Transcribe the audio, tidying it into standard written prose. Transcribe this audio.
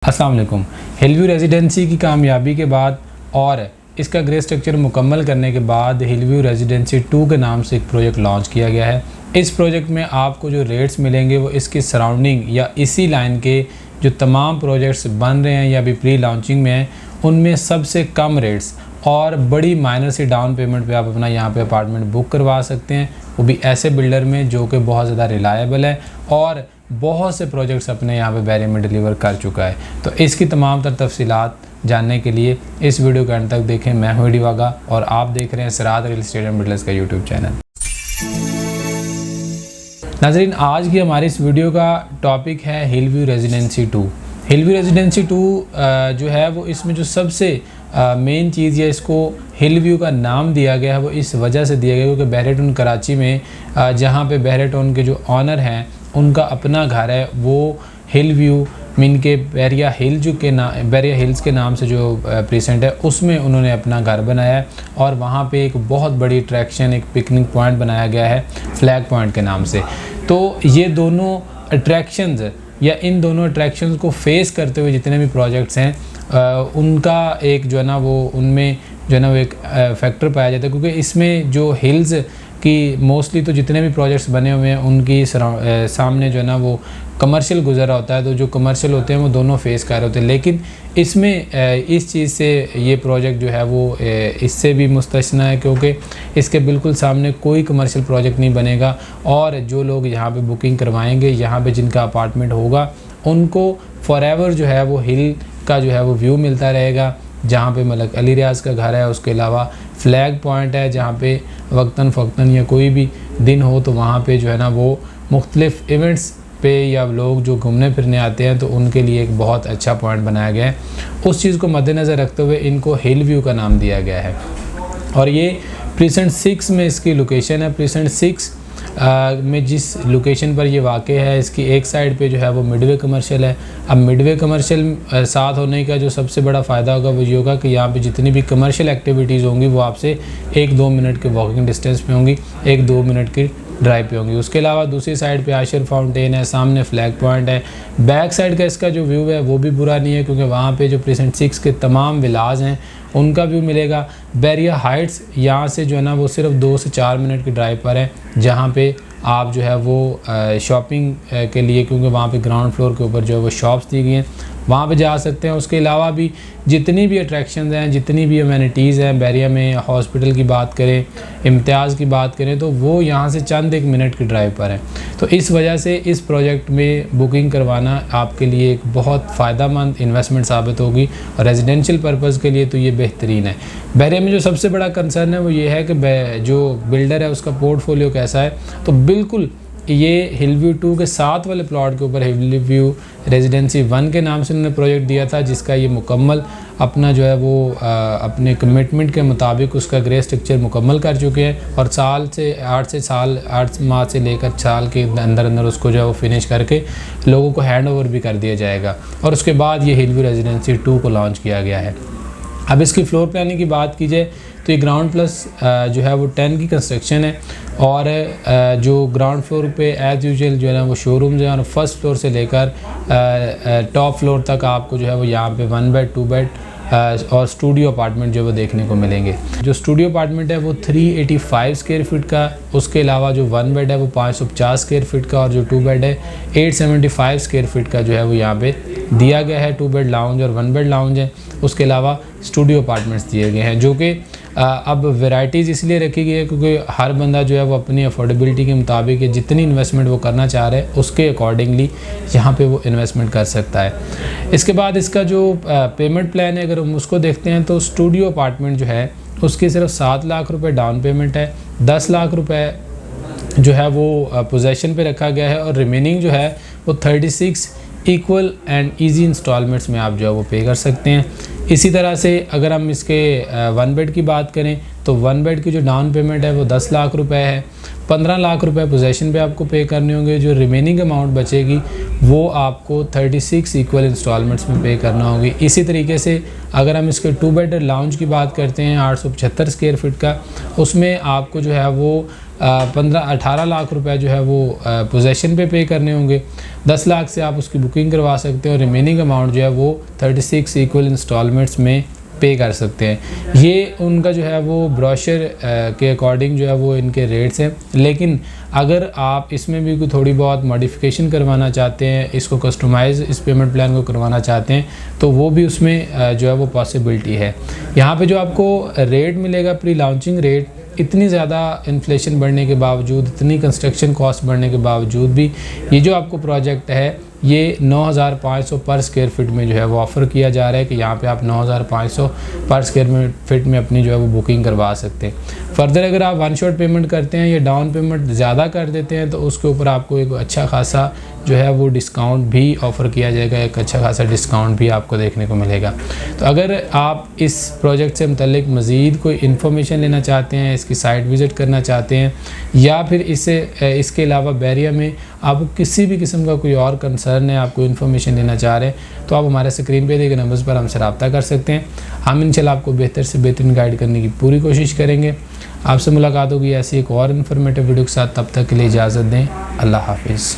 अस्सलाम वालेकुम। Hillview residency की कामयाबी के बाद और इसका ग्रे स्ट्रक्चर मुकम्मल करने के बाद हिलव्यू रेजिडेंसी 2 के नाम से एक प्रोजेक्ट लॉन्च किया गया है। इस प्रोजेक्ट में आपको जो रेट्स मिलेंगे वो इसकी सराउंडिंग या इसी लाइन के जो तमाम प्रोजेक्ट्स बन रहे हैं या अभी प्री लॉन्चिंग में हैं उनमें सबसे कम रेट्स और बड़ी माइनर सी डाउन पेमेंट पे आप अपना यहाँ पे अपार्टमेंट बुक करवा सकते हैं, वो भी ऐसे बिल्डर में जो कि बहुत ज़्यादा रिलायबल है और बहुत से प्रोजेक्ट्स अपने यहाँ पे बैरिया में डिलीवर कर चुका है। तो इसकी तमाम तर तफसीलात जानने के लिए इस वीडियो के अंत तक देखें। मैं हूं वागा और आप देख रहे हैं सिरात रियल एस्टेट एंड बिल्डर्स का यूट्यूब चैनल। नाज़रीन, आज की हमारी इस वीडियो का टॉपिक है हिलव्यू रेजिडेंसी 2। हिलव्यू रेजिडेंसी 2 जो है वो इसमें जो सबसे मेन चीज़ है, इसको हिलव्यू का नाम दिया गया है वो इस वजह से दिया गया क्योंकि बैरिया कराची में जहाँ पे बैरिया के जो ऑनर हैं उनका अपना घर है, वो हिल व्यू मीन के बैरिया हिल्स के नाम से जो प्रेजेंट है उसमें उन्होंने अपना घर बनाया है और वहाँ पे एक बहुत बड़ी अट्रैक्शन, एक पिकनिक पॉइंट बनाया गया है फ्लैग पॉइंट के नाम से। तो ये दोनों अट्रैक्शंस या इन दोनों अट्रैक्शंस को फेस करते हुए जितने भी प्रोजेक्ट्स हैं उनका एक जो है ना वो उनमें जो है ना वो एक फैक्टर पाया जाता है क्योंकि इसमें जो हिल्स कि मोस्टली तो जितने भी प्रोजेक्ट्स बने हुए हैं उनकी सामने जो है ना वो कमर्शियल गुजरा होता है, तो जो कमर्शियल होते हैं वो दोनों फेस कर रहे होते हैं। लेकिन इसमें इस चीज़ से ये प्रोजेक्ट जो है वो इससे भी मुस्तस्ना है क्योंकि इसके बिल्कुल सामने कोई कमर्शियल प्रोजेक्ट नहीं बनेगा और जो लोग यहाँ पे बुकिंग करवाएंगे, यहाँ पे जिनका अपार्टमेंट होगा उनको फॉरएवर जो है वो हिल का जो है वो व्यू मिलता रहेगा। जहाँ पे मलक अली रियाज का घर है, उसके अलावा फ्लैग पॉइंट है जहाँ पे वक्तन फ़क्तन या कोई भी दिन हो तो वहाँ पे जो है ना वो मुख्तलिफ़ इवेंट्स पे या लोग जो घूमने फिरने आते हैं तो उनके लिए एक बहुत अच्छा पॉइंट बनाया गया है। उस चीज़ को मद्देनज़र रखते हुए इनको हिल व्यू का नाम दिया गया है और ये प्रीसेंट 6 में इसकी लोकेशन है। प्रीसेंट 6 में जिस लोकेशन पर ये वाक़ है इसकी एक साइड पे जो है वो मिडवे कमर्शियल है। अब मिडवे कमर्शियल साथ होने का जो सबसे बड़ा फ़ायदा होगा वो ये होगा कि यहाँ पे जितनी भी कमर्शियल एक्टिविटीज़ होंगी वो आपसे 1-2 मिनट के वॉकिंग डिस्टेंस पे होंगी, 1-2 मिनट की ड्राइव पे होंगी। उसके अलावा दूसरी साइड पे आशिर फाउंटेन है, सामने फ्लैग पॉइंट है। बैक साइड का इसका जो व्यू है वो भी बुरा नहीं है क्योंकि वहाँ पे जो प्रीसेंट 6 के तमाम विलाज हैं उनका व्यू मिलेगा। बैरिया हाइट्स यहाँ से जो है ना वो सिर्फ 2 से 4 मिनट की ड्राइव पर है जहाँ पे आप जो है वो शॉपिंग के लिए, क्योंकि वहाँ पे ग्राउंड फ्लोर के ऊपर जो है वो शॉप्स दी गई हैं, वहाँ पे जा सकते हैं। उसके अलावा भी जितनी भी अट्रैक्शंस हैं, जितनी भी अमेनिटीज़ हैं बैरिया में, हॉस्पिटल की बात करें, इम्तियाज़ की बात करें तो वो यहाँ से चंद 1 मिनट की ड्राइव पर है। तो इस वजह से इस प्रोजेक्ट में बुकिंग करवाना आपके लिए एक बहुत फ़ायदेमंद इन्वेस्टमेंट साबित होगी और रेजिडेंशियल पर्पज़ के लिए तो ये बेहतरीन है। बैरिया में जो सबसे बड़ा कंसर्न है वो ये है कि जो बिल्डर है उसका पोर्टफोलियो कैसा है। तो बिल्कुल ये हिलव्यू 2 के साथ वाले प्लॉट के ऊपर हिलव्यू रेजिडेंसी 1 के नाम से उन्होंने प्रोजेक्ट दिया था जिसका ये मुकम्मल अपना जो है वो अपने कमिटमेंट के मुताबिक उसका ग्रे स्ट्रक्चर मुकम्मल कर चुके हैं और 8 माह से लेकर साल के अंदर अंदर उसको जो है वो फिनिश करके लोगों को हैंड ओवर भी कर दिया जाएगा और उसके बाद ये हिलव्यू रेजिडेंसी 2 को लॉन्च किया गया है। अब इसकी फ्लोर प्लानिंग की बात की जाए तो ये ग्राउंड प्लस जो है वो 10 की कंस्ट्रक्शन है और जो ग्राउंड फ्लोर पे एज़ यूजुअल जो है ना वो शोरूम्स हैं और फर्स्ट फ्लोर से लेकर टॉप फ्लोर तक आपको जो है वो यहाँ पे 1 बेड 2 बेड और स्टूडियो अपार्टमेंट जो वो देखने को मिलेंगे। जो स्टूडियो अपार्टमेंट है वो 385 स्क्वायर फीट का, उसके अलावा जो 1 बेड है वो 550 स्क्वायर फीट का और जो 2 बेड है 875 स्क्वायर फीट का जो है वो यहाँ पे दिया गया है। 2 बेड लाउंज और 1 बेड लाउंज है। उसके अलावा स्टूडियो अपार्टमेंट्स दिए गए हैं जो कि अब वैराइटीज़ इसलिए रखी गई है क्योंकि हर बंदा जो है वो अपनी अफोर्डेबिलिटी के मुताबिक जितनी इन्वेस्टमेंट वो करना चाह रहा है उसके अकॉर्डिंगली यहाँ पे वो इन्वेस्टमेंट कर सकता है। इसके बाद इसका जो पेमेंट प्लान है अगर हम उसको देखते हैं तो स्टूडियो अपार्टमेंट जो है उसकी सिर्फ 7 लाख रुपए डाउन पेमेंट है, 10 लाख रुपए जो है वो पोजेसन पे रखा गया है और रिमेनिंग जो है वो 36 इक्वल एंड ईजी इंस्टॉलमेंट्स में आप जो है वो पे कर सकते हैं। इसी तरह से अगर हम इसके 1 बेड की बात करें तो 1 बेड की जो डाउन पेमेंट है वो 10 लाख रुपए है, 15 लाख रुपए पोजेसन पे आपको पे करने होंगे। जो रिमेनिंग अमाउंट बचेगी वो आपको 36 इक्वल इंस्टॉलमेंट्स में पे करना होगी। इसी तरीके से अगर हम इसके 2 बेड लाउंज की बात करते हैं 875 स्क्वायर फीट का, उसमें आपको जो है वो 18 लाख रुपए जो है वो पोजेसन पे करने होंगे। 10 लाख से आप उसकी बुकिंग करवा सकते हैं और रिमेनिंग अमाउंट जो है वो 36 इक्वल इंस्टॉलमेंट्स में पे कर सकते हैं। ये उनका जो है वो ब्रोशर के अकॉर्डिंग जो है वो इनके रेट्स हैं। लेकिन अगर आप इसमें भी कोई थोड़ी बहुत मॉडिफिकेशन करवाना चाहते हैं, इसको कस्टमाइज़ इस पेमेंट प्लान को करवाना चाहते हैं, तो वो भी उसमें जो है वो पॉसिबिलिटी है। यहाँ पे जो आपको रेट मिलेगा प्री लॉन्चिंग रेट, इतनी ज़्यादा इन्फ्लेशन बढ़ने के बावजूद, इतनी कंस्ट्रक्शन कॉस्ट बढ़ने के बावजूद भी ये जो आपको प्रोजेक्ट है ये 9,500 पर स्क्वायर फीट में जो है वो ऑफ़र किया जा रहा है कि यहाँ पे आप 9,500 पर स्क्वायर फीट में अपनी जो है वो बुकिंग करवा सकते हैं। फर्दर अगर आप वन शॉट पेमेंट करते हैं या डाउन पेमेंट ज़्यादा कर देते हैं तो उसके ऊपर आपको एक अच्छा खासा जो है वो डिस्काउंट भी ऑफ़र किया जाएगा, एक अच्छा खासा डिस्काउंट भी आपको देखने को मिलेगा। तो अगर आप इस प्रोजेक्ट से मुतल्लिक मज़ीद कोई इन्फॉर्मेशन लेना चाहते हैं, इसकी साइट विज़िट करना चाहते हैं, या फिर इसके अलावा बैरिया में आपको किसी भी किस्म का कोई और कंसर्न है, आपको इन्फॉर्मेशन लेना चाह रहे हैं, तो आप हमारे स्क्रीन पे दिए गए नंबर्स पर हमसे रब्ता कर सकते हैं। हम इंशाल्लाह आपको बेहतर से बेहतरीन गाइड करने की पूरी कोशिश करेंगे। आपसे मुलाकात होगी ऐसी एक और इन्फॉर्मेटिव वीडियो के साथ। तब तक के लिए इजाज़त दें। अल्लाह हाफिज़।